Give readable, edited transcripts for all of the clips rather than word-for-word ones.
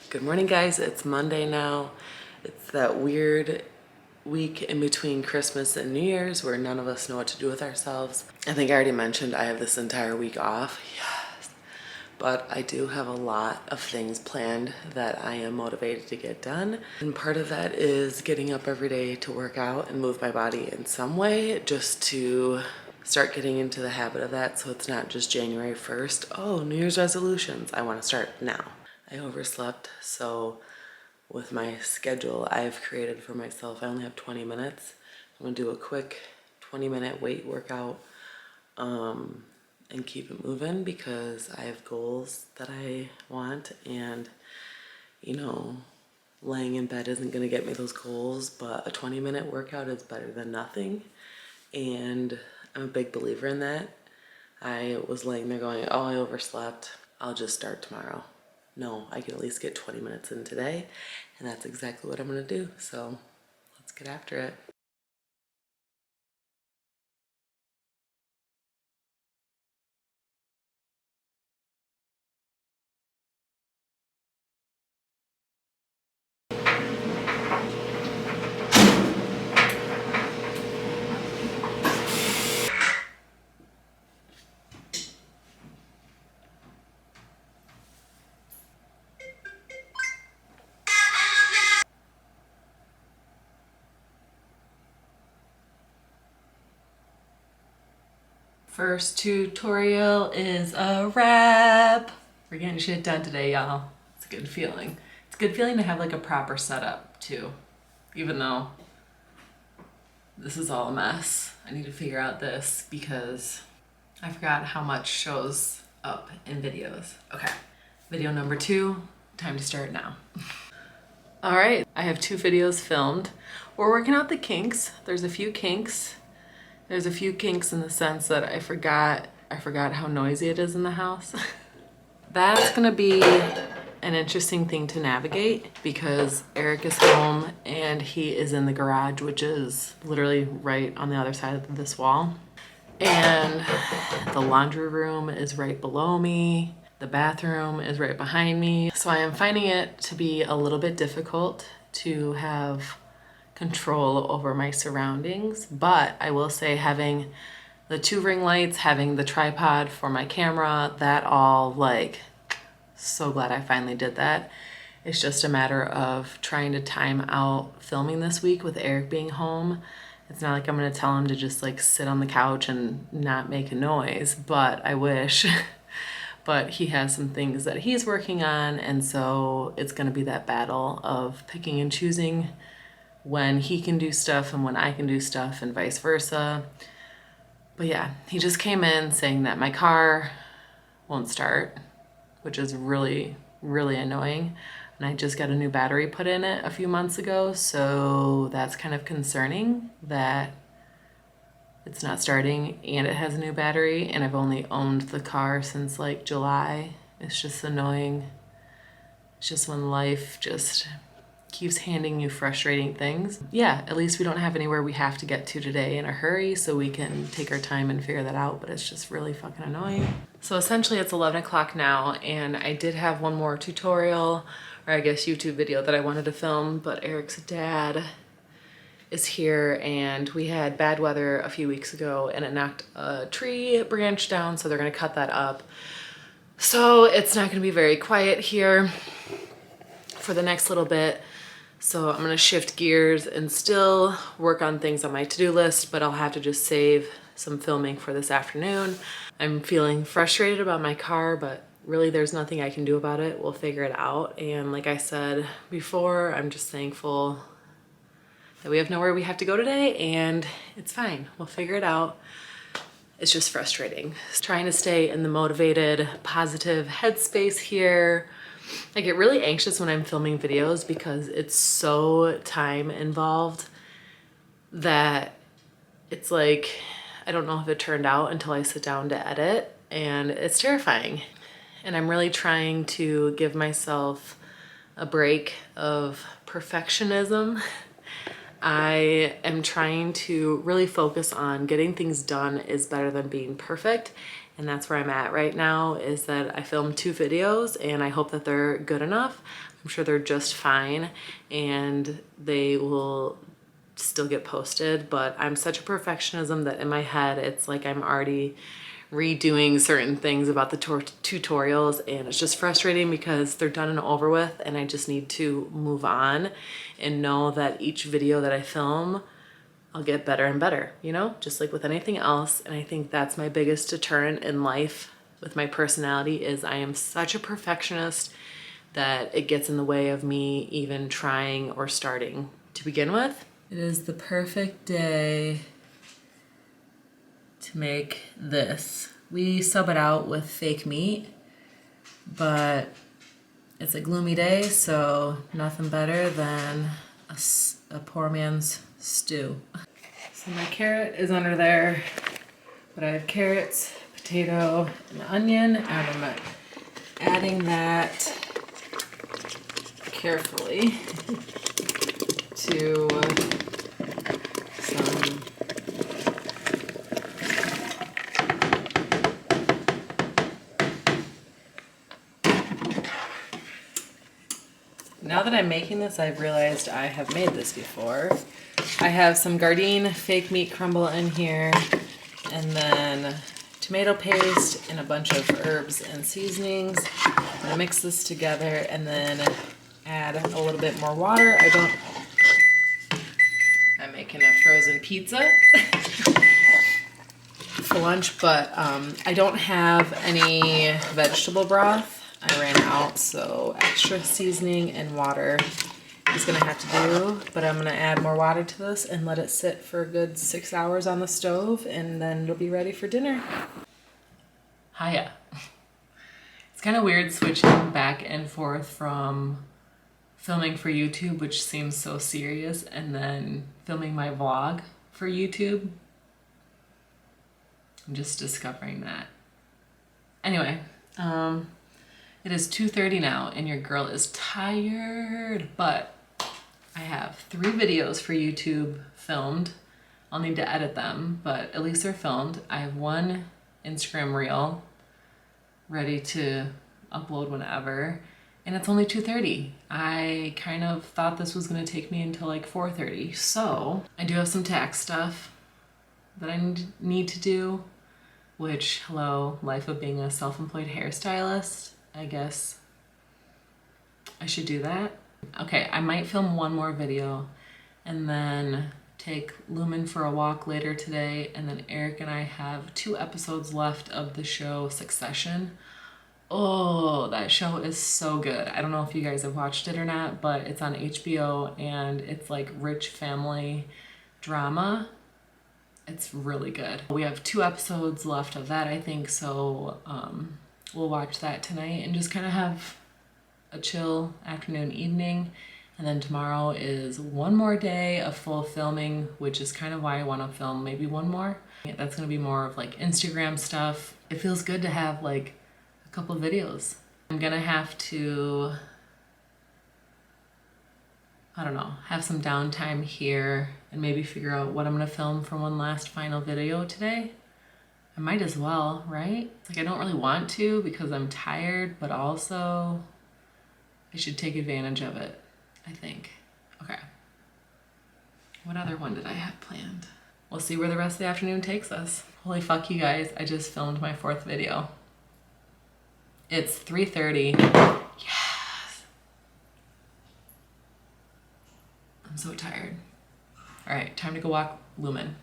Good morning, guys. It's Monday now. It's that weird week in between Christmas and New Year's where none of us know what to do with ourselves. I think I already mentioned I have this entire week off. Yes. But I do have a lot of things planned that I am motivated to get done. And part of that is getting up every day to work out and move my body in some way, just to start getting into the habit of that, so it's not just January 1st. Oh, New Year's resolutions. I want to start now. I overslept, so with my schedule I've created for myself, I only have 20 minutes. I'm gonna do a quick 20-minute weight workout and keep it moving because I have goals that I want, and laying in bed isn't gonna get me those goals, but a 20-minute workout is better than nothing, and I'm a big believer in that. I was laying there going, oh, I overslept. I'll just start tomorrow. No, I can at least get 20 minutes in today, and that's exactly what I'm gonna do. So let's get after it. First tutorial is a wrap. We're getting shit done today, y'all. It's a good feeling. It's a good feeling to have like a proper setup too, even though this is all a mess. I need to figure out this because I forgot how much shows up in videos. Okay, video number 2, time to start now. All right, I have 2 videos filmed. We're working out the kinks. There's a few kinks. There's a few kinks in the sense that I forgot how noisy it is in the house. That's gonna be an interesting thing to navigate because Eric is home and he is in the garage, which is literally right on the other side of this wall. And the laundry room is right below me. The bathroom is right behind me. So I am finding it to be a little bit difficult to have control over my surroundings, but I will say having the 2 ring lights, having the tripod for my camera, that all, like, so glad I finally did that. It's just a matter of trying to time out filming this week with Eric being home. It's not like I'm gonna tell him to just like sit on the couch and not make a noise, but I wish. But he has some things that he's working on, and so it's gonna be that battle of picking and choosing when he can do stuff and when I can do stuff and vice versa. But yeah, he just came in saying that my car won't start, which is really, really annoying. And I just got a new battery put in it a few months ago, so that's kind of concerning that it's not starting and it has a new battery, and I've only owned the car since like July. It's just annoying. It's just when life just keeps handing you frustrating things. Yeah, at least we don't have anywhere we have to get to today in a hurry, so we can take our time and figure that out, but it's just really fucking annoying. So essentially it's 11 o'clock now, and I did have one more tutorial, or I guess YouTube video that I wanted to film, but Eric's dad is here, and we had bad weather a few weeks ago and it knocked a tree branch down, so they're gonna cut that up. So it's not gonna be very quiet here for the next little bit. So I'm gonna shift gears and still work on things on my to-do list, but I'll have to just save some filming for this afternoon. I'm feeling frustrated about my car, but really there's nothing I can do about it. We'll figure it out. And like I said before, I'm just thankful that we have nowhere we have to go today, and it's fine. We'll figure it out. It's just frustrating. Trying to stay in the motivated, positive headspace here. I get really anxious when I'm filming videos because it's so time involved that it's like, I don't know if it turned out until I sit down to edit, and it's terrifying. And I'm really trying to give myself a break of perfectionism. I am trying to really focus on getting things done is better than being perfect, And that's where I'm at right now, is that I filmed 2 videos and I hope that they're good enough. I'm sure they're just fine and they will still get posted, but I'm such a perfectionism that in my head it's like I'm already redoing certain things about the tutorials, and it's just frustrating because they're done and over with and I just need to move on and know that each video that I film I'll get better and better, you know, just like with anything else. And I think that's my biggest deterrent in life with my personality, is I am such a perfectionist that it gets in the way of me even trying or starting to begin with. It is the perfect day to make this. We sub it out with fake meat, but it's a gloomy day, so nothing better than a poor man's stew. So my carrot is under there, but I have carrots, potato, and onion, and I'm adding that carefully to some Now that I'm making this, I've realized I have made this before. I have some Gardein fake meat crumble in here, and then tomato paste and a bunch of herbs and seasonings. I'm gonna mix this together and then add a little bit more water. I'm making a frozen pizza for lunch, but I don't have any vegetable broth. I ran out, so extra seasoning and water is gonna have to do, but I'm gonna add more water to this and let it sit for a good 6 hours on the stove, and then it'll be ready for dinner. Hiya. It's kind of weird switching back and forth from filming for YouTube, which seems so serious, and then filming my vlog for YouTube. I'm just discovering that. Anyway, it is 2:30 now and your girl is tired, but I have 3 videos for YouTube filmed. I'll need to edit them, but at least they're filmed. I have 1 Instagram reel ready to upload whenever, and it's only 2:30. I kind of thought this was gonna take me until like 4:30. So I do have some tax stuff that I need to do, which, hello, life of being a self-employed hairstylist. I guess I should do that. Okay, I might film 1 more video and then take Lumen for a walk later today, and then Eric and I have 2 episodes left of the show Succession. Oh, that show is so good. I don't know if you guys have watched it or not, but it's on HBO and it's like rich family drama. It's really good. We have 2 episodes left of that, I think, so we'll watch that tonight and just kind of have a chill afternoon, evening. And then tomorrow is 1 more day of full filming, which is kind of why I want to film maybe 1 more. That's going to be more of like Instagram stuff. It feels good to have like a couple of videos. I'm going to have to, I don't know, have some downtime here and maybe figure out what I'm going to film for 1 last final video today. I might as well, right? Like, I don't really want to because I'm tired, but also I should take advantage of it, I think. Okay. What other one did I have planned? We'll see where the rest of the afternoon takes us. Holy fuck, you guys, I just filmed my 4th video. It's 3:30. Yes. I'm so tired. All right, time to go walk Lumen.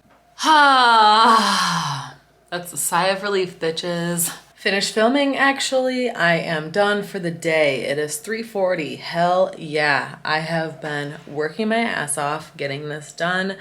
That's a sigh of relief, bitches. Finished filming, actually. I am done for the day. It is 3:40. Hell yeah. I have been working my ass off getting this done,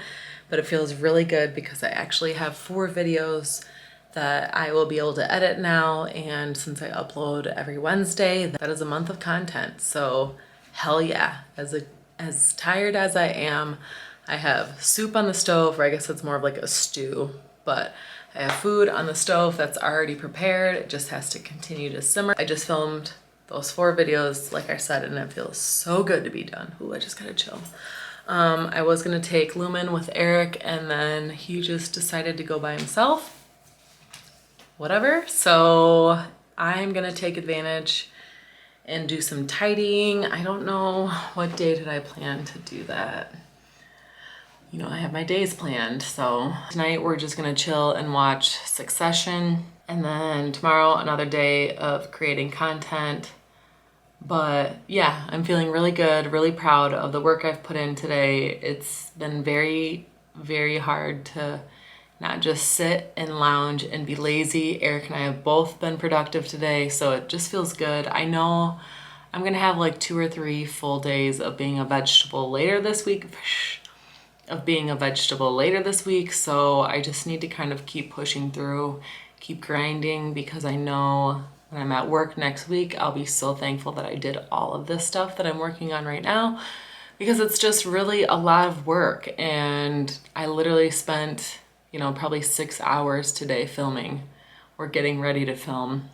but it feels really good because I actually have 4 videos that I will be able to edit now, and since I upload every Wednesday, that is a month of content. So hell yeah. As tired as I am, I have soup on the stove, or I guess it's more of like a stew, but I have food on the stove that's already prepared. It just has to continue to simmer. I just filmed those 4 videos, like I said, and it feels so good to be done. Ooh, I just gotta chill. I was gonna take Lumen with Eric, and then he just decided to go by himself. whatever. So I'm gonna take advantage and do some tidying. I don't know what day did I plan to do that. You know, I have my days planned. So tonight we're just gonna chill and watch Succession. And then tomorrow, another day of creating content. But yeah, I'm feeling really good, really proud of the work I've put in today. It's been very, very hard to not just sit and lounge and be lazy. Eric and I have both been productive today, so it just feels good. I know I'm gonna have like 2 or 3 full days of being a vegetable later this week, so I just need to kind of keep pushing through, keep grinding, because I know when I'm at work next week, I'll be so thankful that I did all of this stuff that I'm working on right now, because it's just really a lot of work. And I literally spent, you know, probably 6 hours today filming or getting ready to film.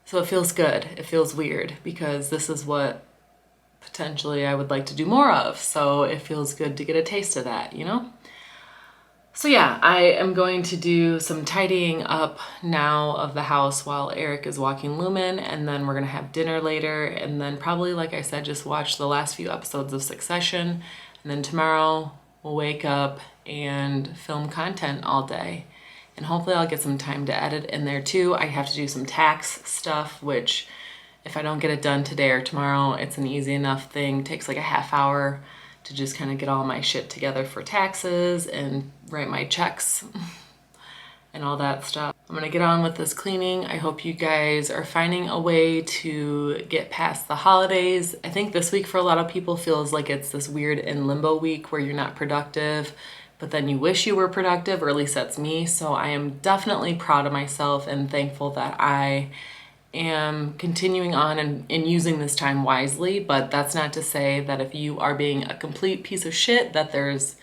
So it feels good. It feels weird because this is what potentially I would like to do more of. So it feels good to get a taste of that, you know? So yeah, I am going to do some tidying up now of the house while Eric is walking Lumen, and then we're gonna have dinner later, and then probably, like I said, just watch the last few episodes of Succession, and then tomorrow we'll wake up and film content all day. And hopefully I'll get some time to edit in there too. I have to do some tax stuff, which if I don't get it done today or tomorrow, it's an easy enough thing. It takes like a half hour to just kind of get all my shit together for taxes and write my checks and all that stuff. I'm gonna get on with this cleaning. I hope you guys are finding a way to get past the holidays. I think this week for a lot of people feels like it's this weird in limbo week where you're not productive, but then you wish you were productive, or at least that's me. So I am definitely proud of myself and thankful that I am continuing on and using this time wisely. But that's not to say that if you are being a complete piece of shit, that there's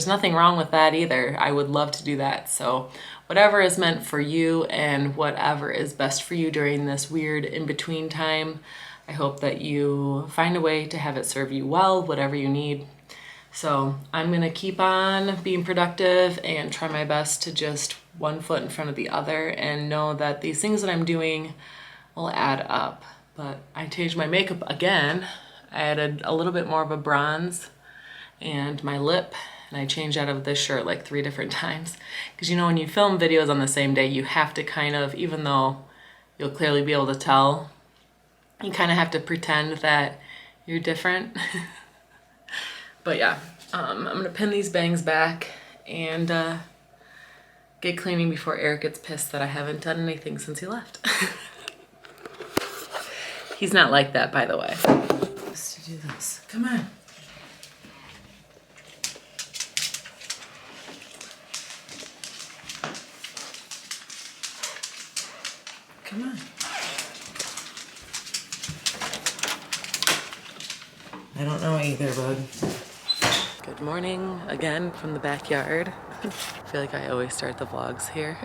nothing wrong with that either. I would love to do that. So whatever is meant for you and whatever is best for you during this weird in-between time, I hope that you find a way to have it serve you well, whatever you need. So I'm gonna keep on being productive and try my best to just one foot in front of the other, and know that these things that I'm doing will add up. But I changed my makeup again. I added a little bit more of a bronze and my lip, and I changed out of this shirt like 3 different times. Because you know, when you film videos on the same day, you have to kind of, even though you'll clearly be able to tell, you kind of have to pretend that you're different. But yeah, I'm gonna pin these bangs back and get cleaning before Eric gets pissed that I haven't done anything since he left. He's not like that, by the way. Let's do this. Come on. Come on. I don't know either, bud. Good morning again from the backyard. I feel like I always start the vlogs here.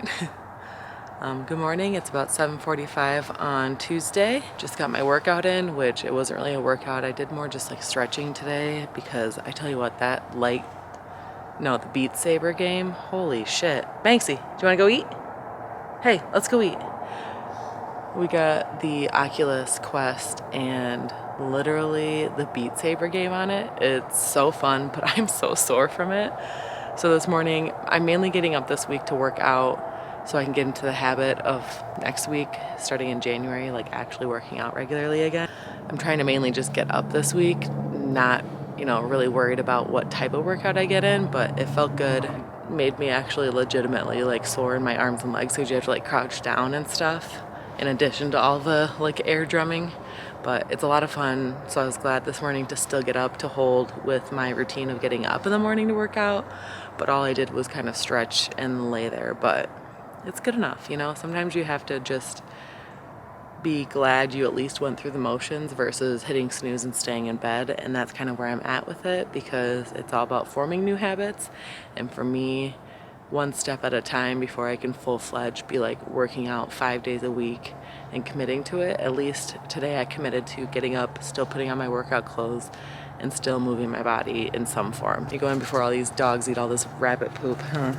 Good morning. It's about 7:45 on Tuesday. Just got my workout in, which it wasn't really a workout. I did more just like stretching today, because I tell you what, the Beat Saber game, holy shit. Banksy, do you want to go eat? Hey, let's go eat. We got the Oculus Quest and literally the Beat Saber game on it. It's so fun, but I'm so sore from it. So this morning, I'm mainly getting up this week to work out so I can get into the habit of next week, starting in January, like actually working out regularly again. I'm trying to mainly just get up this week, not, you know, really worried about what type of workout I get in, but it felt good. It made me actually legitimately like sore in my arms and legs, because you have to like crouch down and stuff, in addition to all the like air drumming. But it's a lot of fun, so I was glad this morning to still get up to hold with my routine of getting up in the morning to work out. But all I did was kind of stretch and lay there, but it's good enough, you know? Sometimes you have to just be glad you at least went through the motions versus hitting snooze and staying in bed. And that's kind of where I'm at with it, because it's all about forming new habits. And for me, one step at a time before I can full-fledged be like working out 5 days a week and committing to it. At least today I committed to getting up, still putting on my workout clothes, and still moving my body in some form. You go in before all these dogs eat all this rabbit poop, huh?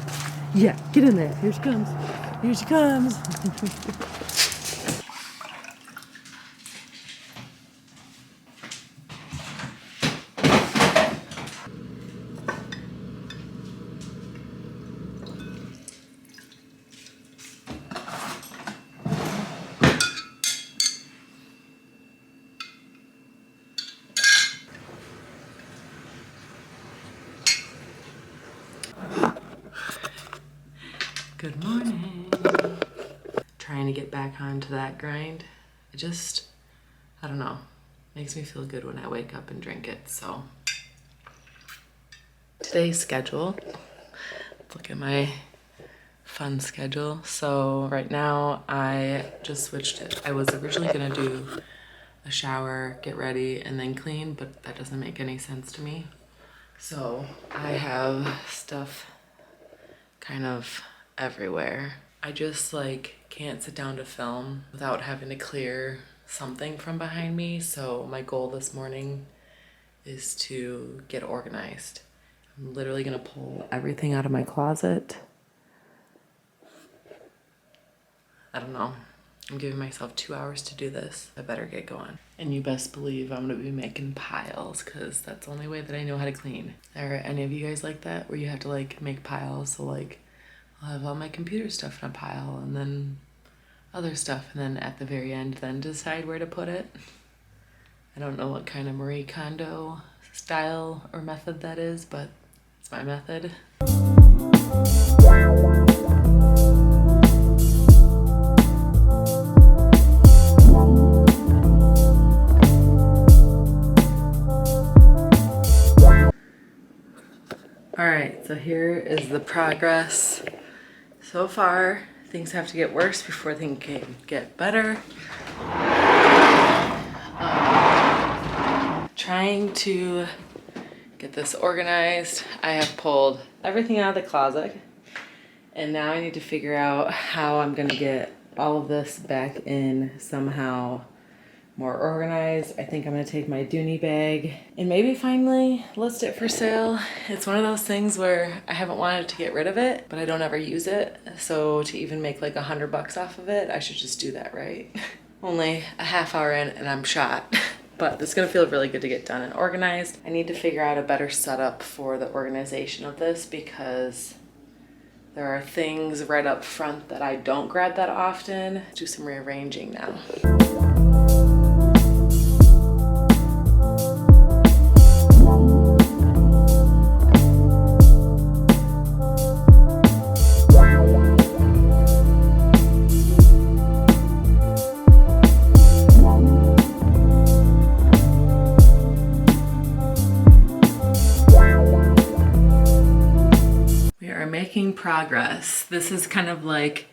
Yeah, get in there. Here she comes. Here she comes. Good morning. Trying to get back onto that grind. I don't know, makes me feel good when I wake up and drink it. So today's schedule, look at my fun schedule. So right now I just switched it. I was originally gonna do a shower, get ready, and then clean, but that doesn't make any sense to me. So I have stuff kind of everywhere. I just like can't sit down to film without having to clear something from behind me. So my goal this morning is to get organized. I'm literally gonna pull everything out of my closet. I don't know. I'm giving myself 2 hours to do this. I better get going. And you best believe I'm gonna be making piles because that's the only way that I know how to clean. Are any of you guys like that? Where you have to like make piles? So like I'll have all my computer stuff in a pile and then other stuff, and then at the very end then decide where to put it. I don't know what kind of Marie Kondo style or method that is, but it's my method. All right, so here is the progress so far. Things have to get worse before things can get better. Trying to get this organized. I have pulled everything out of the closet, and now I need to figure out how I'm gonna get all of this back in somehow more organized. I think I'm gonna take my Dooney bag and maybe finally list it for sale. It's one of those things where I haven't wanted to get rid of it, but I don't ever use it. So to even make like $100 off of it, I should just do that, right? Only a half hour in and I'm shot. But it's gonna feel really good to get done and organized. I need to figure out a better setup for the organization of this because there are things right up front that I don't grab that often. Let's do some rearranging now. Making progress. This is kind of like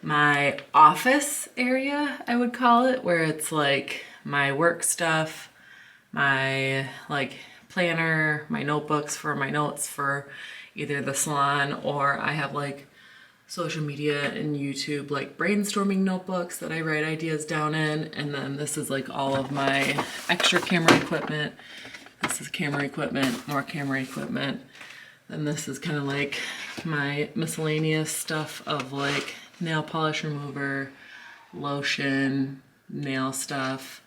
my office area, I would call it, where it's like my work stuff, my like planner, my notebooks for my notes for either the salon, or I have like social media and YouTube like brainstorming notebooks that I write ideas down in. And then this is like all of my extra camera equipment. This is camera equipment, more camera equipment. Then this is kind of like my miscellaneous stuff of like nail polish remover, lotion, nail stuff,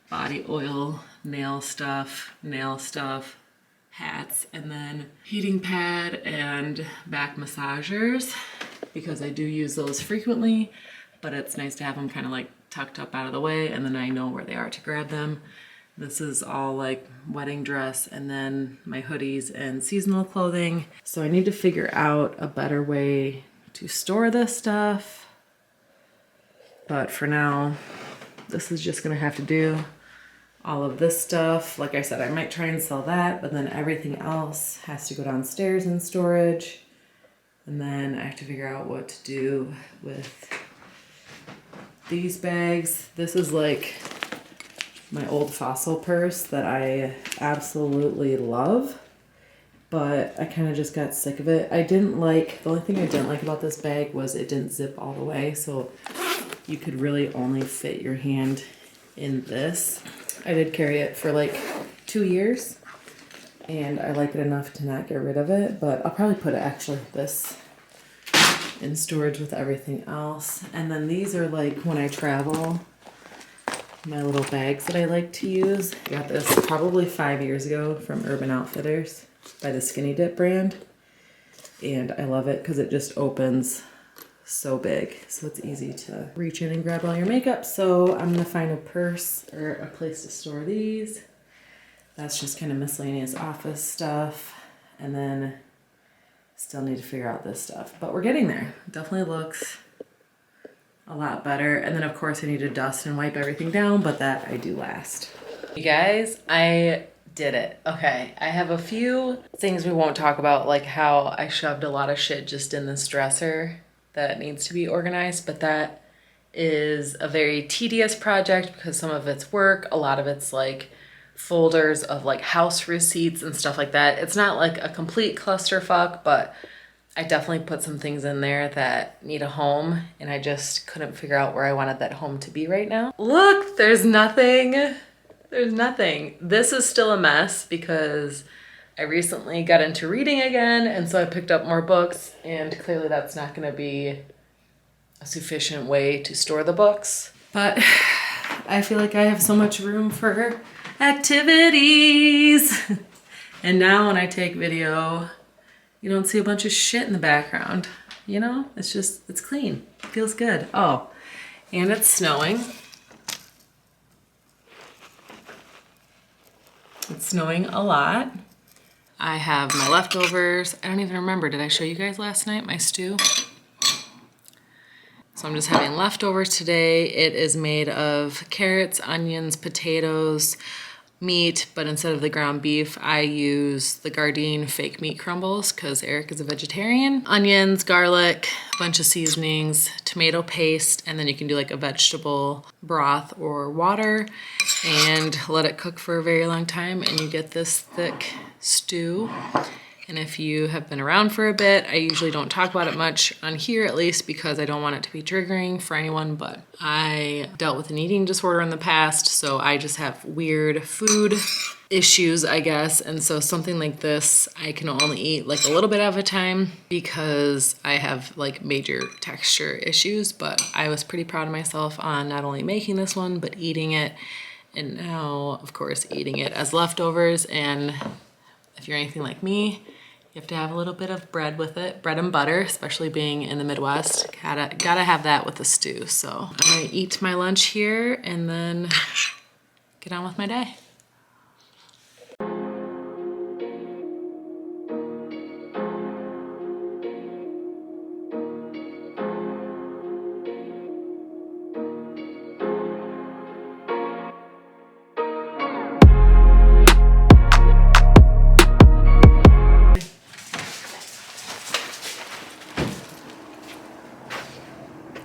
body oil, nail stuff, hats, and then heating pad and back massagers because I do use those frequently, but it's nice to have them kind of like tucked up out of the way and then I know where they are to grab them. This is all like wedding dress and then my hoodies and seasonal clothing. So I need to figure out a better way to store this stuff. But for now, this is just gonna have to do. All of this stuff, like I said, I might try and sell that, but then everything else has to go downstairs in storage. And then I have to figure out what to do with these bags. This is like my old Fossil purse that I absolutely love, but I kind of just got sick of it. The only thing I didn't like about this bag was it didn't zip all the way, so you could really only fit your hand in this. I did carry it for like 2 years, and I like it enough to not get rid of it, but I'll probably put this in storage with everything else. And then these are like when I travel, my little bags that I like to use. I got this probably 5 years ago from Urban Outfitters by the Skinny Dip brand. And I love it because it just opens so big. So it's easy to reach in and grab all your makeup. So I'm gonna find a purse or a place to store these. That's just kind of miscellaneous office stuff. And then still need to figure out this stuff, but we're getting there. Definitely looks a lot better. And then of course I need to dust and wipe everything down, but that I do last. You guys, I did it. Okay, I have a few things we won't talk about, like how I shoved a lot of shit just in this dresser that needs to be organized, but that is a very tedious project because some of it's work, a lot of it's like folders of like house receipts and stuff like that. It's not like a complete clusterfuck, but I definitely put some things in there that need a home, and I just couldn't figure out where I wanted that home to be right now. Look, there's nothing. There's nothing. This is still a mess because I recently got into reading again, and so I picked up more books, and clearly that's not going to be a sufficient way to store the books. But I feel like I have so much room for activities. And now when I take video, you don't see a bunch of shit in the background. You know, it's just, it's clean. It feels good. Oh, and it's snowing. It's snowing a lot. I have my leftovers. I don't even remember. Did I show you guys last night my stew? So I'm just having leftovers today. It is made of carrots, onions, potatoes, meat, but instead of the ground beef, I use the Gardein fake meat crumbles because Eric is a vegetarian. Onions, garlic, a bunch of seasonings, tomato paste, and then you can do like a vegetable broth or water and let it cook for a very long time, and you get this thick stew. And if you have been around for a bit, I usually don't talk about it much on here, at least because I don't want it to be triggering for anyone, but I dealt with an eating disorder in the past, so I just have weird food issues, I guess. And so something like this, I can only eat like a little bit at a time because I have like major texture issues, but I was pretty proud of myself on not only making this one, but eating it. And now, of course, eating it as leftovers. And if you're anything like me, you have to have a little bit of bread with it, bread and butter, especially being in the Midwest. Gotta have that with the stew. So I'm gonna eat my lunch here and then get on with my day.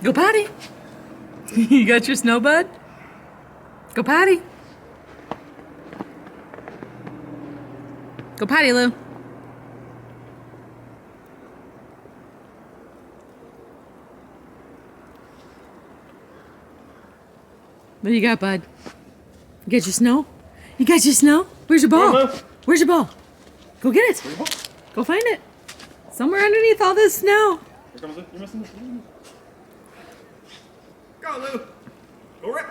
Go potty. You got your snow bud? Go potty. Go potty, Lou. What do you got, bud? You got your snow? You got your snow? Where's your ball? Where's your ball? Go get it. Go find it. Somewhere underneath all this snow. Here comes it. You're missing this. Go, Lou. Go rip.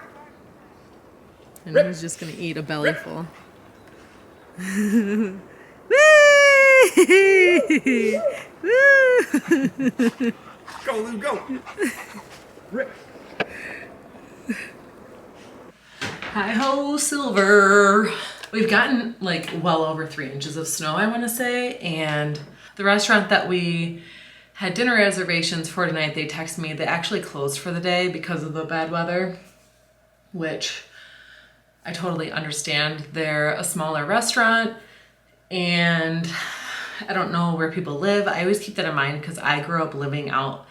And he's just gonna eat a belly full. Go, Lou, go. Rip. Hi-ho, Silver. We've gotten like well over 3 inches of snow, I want to say, and the restaurant that we had dinner reservations for tonight, they texted me, they actually closed for the day because of the bad weather, which I totally understand. They're a smaller restaurant and I don't know where people live. I always keep that in mind because I grew up living out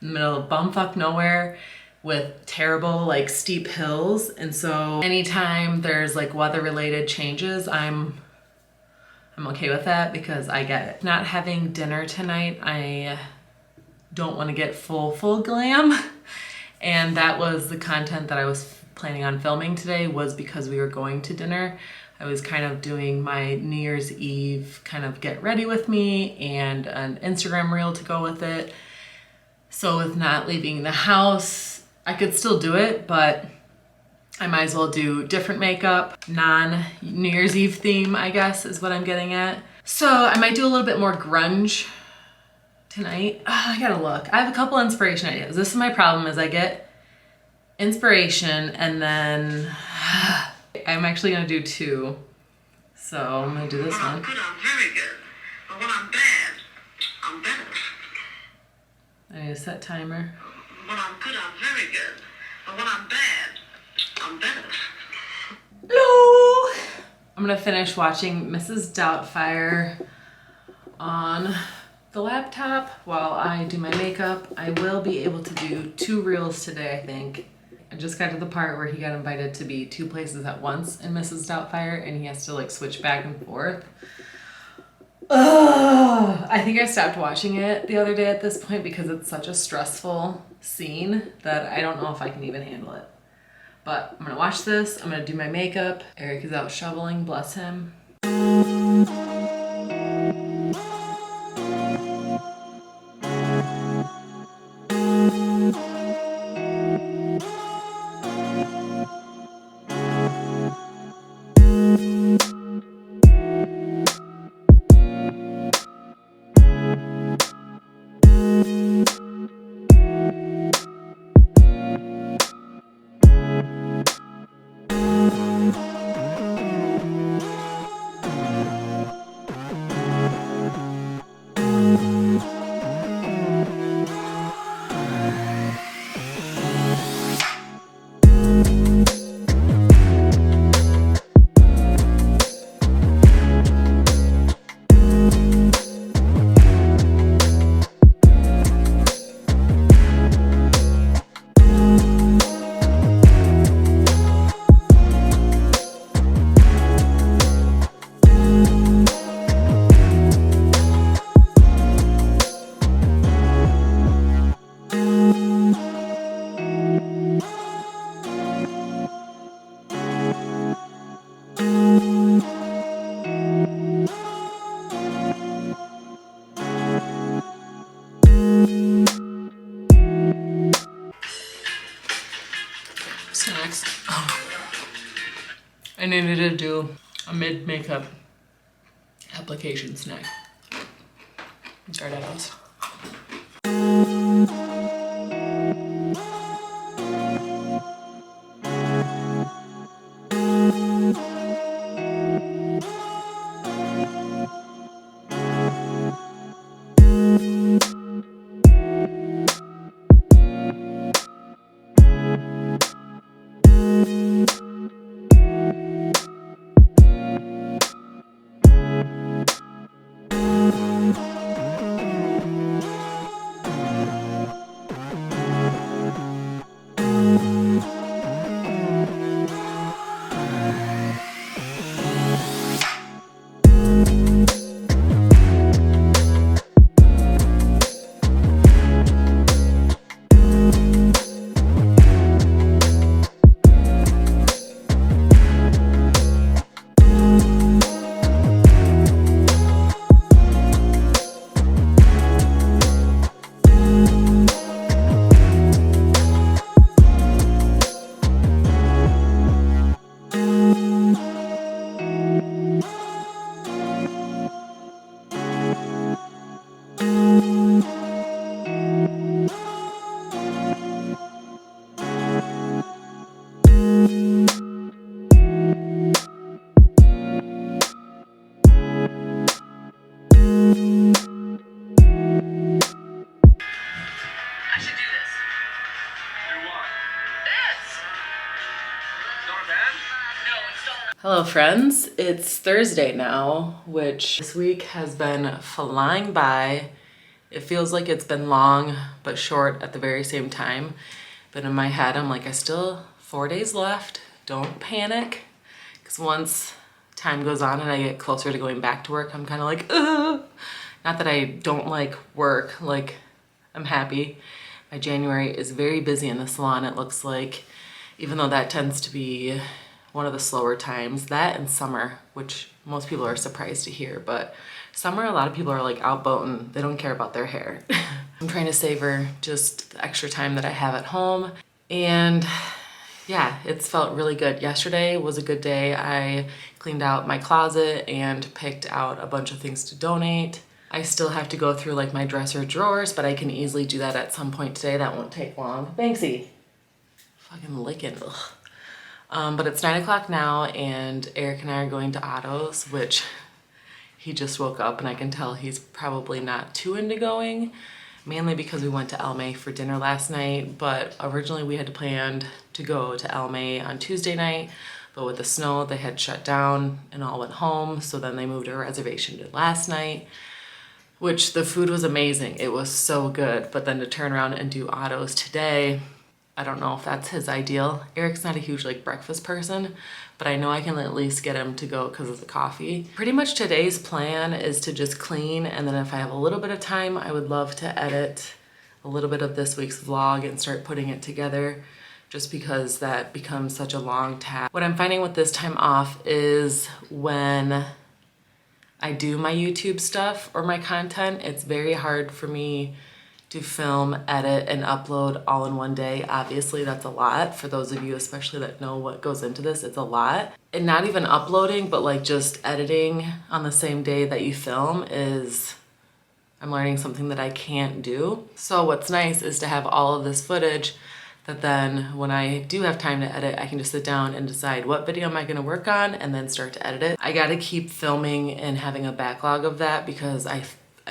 in the middle of bumfuck nowhere with terrible like steep hills, and so anytime there's like weather related changes, I'm okay with that because I get it. Not having dinner tonight, I don't want to get full glam, and that was the content that I was planning on filming today, was because we were going to dinner. I was kind of doing my New Year's Eve kind of get ready with me and an Instagram reel to go with it. So with not leaving the house, I could still do it, but I might as well do different makeup, non-New Year's Eve theme, I guess is what I'm getting at. So I might do a little bit more grunge tonight. I gotta look. I have a couple inspiration ideas. This is my problem, is I get inspiration and then I'm actually gonna do two. So I'm gonna do this one. When I'm good, I'm very good. But when I'm bad, I'm better. I need to set timer. When I'm good, I'm very good. But when I'm bad, I'm better. Hello! I'm gonna finish watching Mrs. Doubtfire on the laptop while I do my makeup. I will be able to do 2 reels today, I think. I just got to the part where he got invited to be 2 places at once in Mrs. Doubtfire and he has to like switch back and forth. Ugh. I think I stopped watching it the other day at this point because it's such a stressful scene that I don't know if I can even handle it. But I'm gonna watch this, I'm gonna do my makeup. Eric is out shoveling, bless him. Snacks. I needed to do a mid-makeup application snack. Gardados. Hello friends, it's Thursday now, which this week has been flying by. It feels like it's been long but short at the very same time. But in my head, I'm like, I still 4 days left. Don't panic. Because once time goes on and I get closer to going back to work, I'm kind of like, ugh. Not that I don't like work, like I'm happy. My January is very busy in the salon, it looks like, even though that tends to be one of the slower times. That and summer, which most people are surprised to hear, but summer, a lot of people are like out boating. They don't care about their hair. I'm trying to savor just the extra time that I have at home. And yeah, it's felt really good. Yesterday was a good day. I cleaned out my closet and picked out a bunch of things to donate. I still have to go through like my dresser drawers, but I can easily do that at some point today. That won't take long. Banksy. Fucking licking. But it's 9 o'clock now, and Eric and I are going to Otto's, which he just woke up and I can tell he's probably not too into going, mainly because we went to El May for dinner last night, but originally we had planned to go to El May on Tuesday night, but with the snow they had shut down and all went home, so then they moved our reservation to last night, which the food was amazing. It was so good, but then to turn around and do Otto's today, I don't know if that's his ideal. Eric's not a huge like breakfast person, but I know I can at least get him to go because of the coffee. Pretty much today's plan is to just clean, and then if I have a little bit of time, I would love to edit a little bit of this week's vlog and start putting it together, just because that becomes such a long task. What I'm finding with this time off is when I do my YouTube stuff or my content, it's very hard for me to film, edit, and upload all in one day. Obviously, that's a lot. For those of you especially that know what goes into this, it's a lot. And not even uploading, but like just editing on the same day that you film is, I'm learning something that I can't do. So what's nice is to have all of this footage that then when I do have time to edit, I can just sit down and decide what video am I gonna work on and then start to edit it. I gotta keep filming and having a backlog of that, because I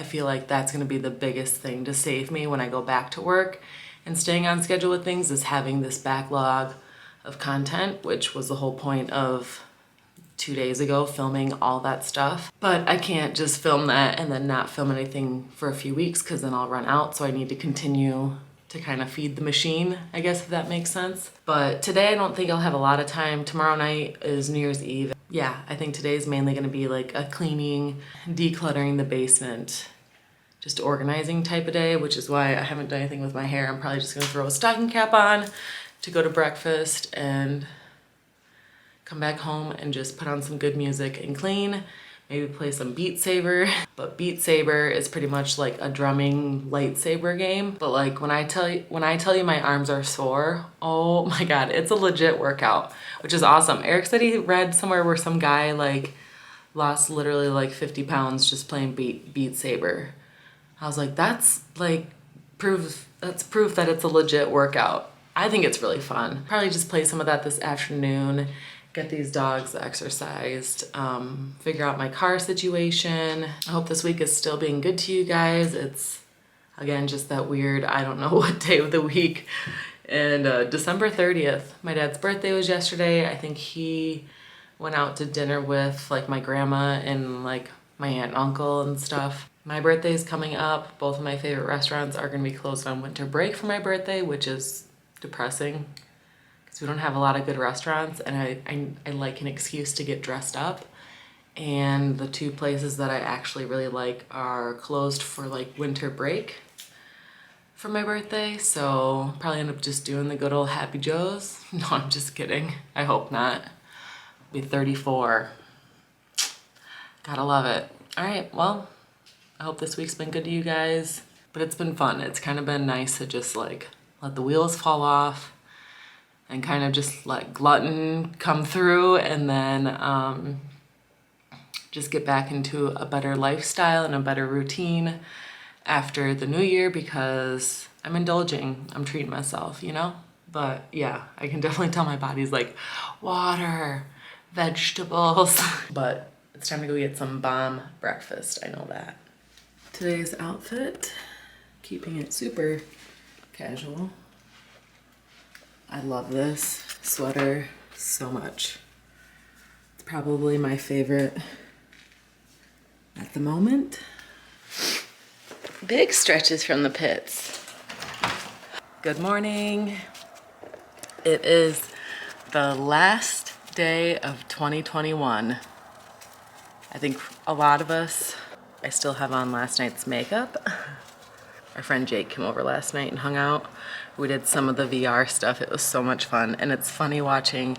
feel like that's gonna be the biggest thing to save me when I go back to work. And staying on schedule with things is having this backlog of content, which was the whole point of 2 days ago, filming all that stuff. But I can't just film that and then not film anything for a few weeks, because then I'll run out. So I need to continue to kind of feed the machine, I guess, if that makes sense. But today I don't think I'll have a lot of time. Tomorrow night is New Year's Eve. Yeah, I think today's mainly gonna be like a cleaning, decluttering the basement, just organizing type of day, which is why I haven't done anything with my hair. I'm probably just gonna throw a stocking cap on to go to breakfast and come back home and just put on some good music and clean. Maybe play some Beat Saber. But Beat Saber is pretty much like a drumming lightsaber game. But like when I tell you my arms are sore, oh my God, it's a legit workout, which is awesome. Eric said he read somewhere where some guy like lost literally like 50 pounds just playing Beat Saber. I was like, that's proof that it's a legit workout. I think it's really fun. Probably just play some of that this afternoon, get these dogs exercised, figure out my car situation. I hope this week is still being good to you guys. It's, again, just that weird, I don't know what day of the week. And December 30th, my dad's birthday was yesterday. I think he went out to dinner with like my grandma and like my aunt and uncle and stuff. My birthday is coming up. Both of my favorite restaurants are gonna be closed on winter break for my birthday, which is depressing because we don't have a lot of good restaurants, and I like an excuse to get dressed up. And the two places that I actually really like are closed for like winter break for my birthday, so probably end up just doing the good old Happy Joe's. No, I'm just kidding. I hope not. I'll be 34. Gotta love it. All right, well, I hope this week's been good to you guys, but it's been fun. It's kind of been nice to just like let the wheels fall off and kind of just let glutton come through, and then just get back into a better lifestyle and a better routine after the new year, because I'm indulging, I'm treating myself, you know? But yeah, I can definitely tell my body's like, water, vegetables. But it's time to go get some bomb breakfast, I know that. Today's outfit, keeping it super casual. I love this sweater so much. It's probably my favorite at the moment. Big stretches from the pits. Good morning. It is the last day of 2021. I think a lot of us, I still have on last night's makeup. Our friend Jake came over last night and hung out. We did some of the VR stuff. It was so much fun. And it's funny watching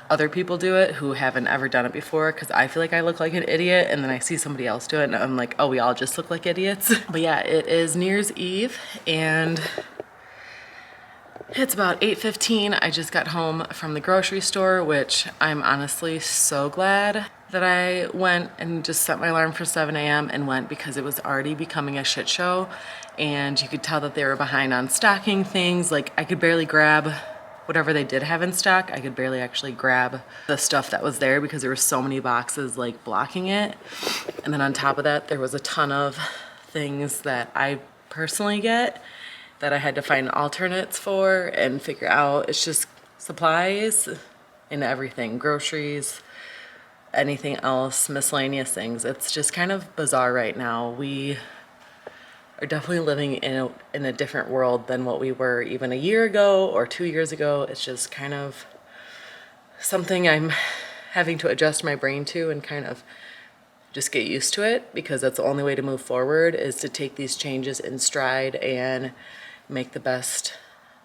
other people do it who haven't ever done it before, because I feel like I look like an idiot, and then I see somebody else do it and I'm like, oh, we all just look like idiots. But yeah, it is New Year's Eve and it's about 8:15. I just got home from the grocery store, which I'm honestly so glad that I went and just set my alarm for 7 a.m. and went, because it was already becoming a shit show. And you could tell that they were behind on stocking things. Like, I could barely grab whatever they did have in stock. I could barely actually grab the stuff that was there because there were so many boxes like blocking it. And then on top of that, there was a ton of things that I personally get that I had to find alternates for and figure out. It's just supplies and everything, groceries, anything else, miscellaneous things. It's just kind of bizarre right now. We are definitely living in a different world than what we were even a year ago or 2 years ago. It's just kind of something I'm having to adjust my brain to and kind of just get used to it, because that's the only way to move forward, is to take these changes in stride and make the best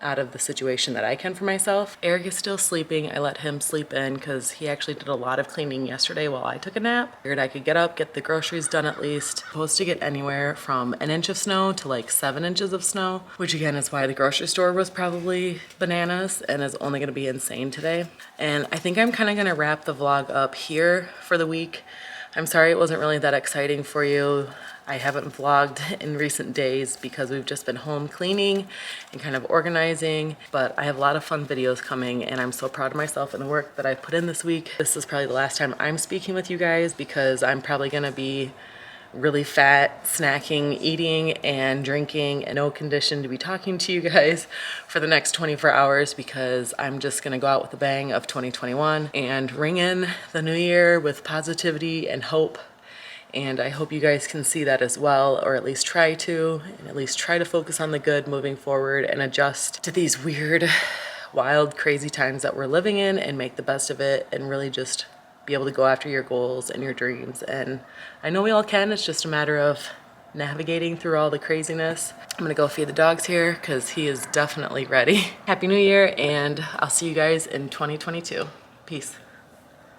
out of the situation that I can for myself. Eric is still sleeping. I let him sleep in because he actually did a lot of cleaning yesterday while I took a nap. Figured I could get up, get the groceries done at least. Supposed to get anywhere from 1 inch of snow to like 7 inches of snow, which again is why the grocery store was probably bananas and is only gonna be insane today. And I think I'm kind of gonna wrap the vlog up here for the week. I'm sorry it wasn't really that exciting for you. I haven't vlogged in recent days because we've just been home cleaning and kind of organizing, but I have a lot of fun videos coming and I'm so proud of myself and the work that I put in this week. This is probably the last time I'm speaking with you guys because I'm probably gonna be really fat, snacking, eating, and drinking, and no condition to be talking to you guys for the next 24 hours, because I'm just gonna go out with a bang of 2021 and ring in the new year with positivity and hope. And I hope you guys can see that as well, or at least try to, and at least try to focus on the good moving forward and adjust to these weird, wild, crazy times that we're living in and make the best of it and really just be able to go after your goals and your dreams. And I know we all can. It's just a matter of navigating through all the craziness. I'm gonna go feed the dogs here because he is definitely ready. Happy New Year, and I'll see you guys in 2022. Peace.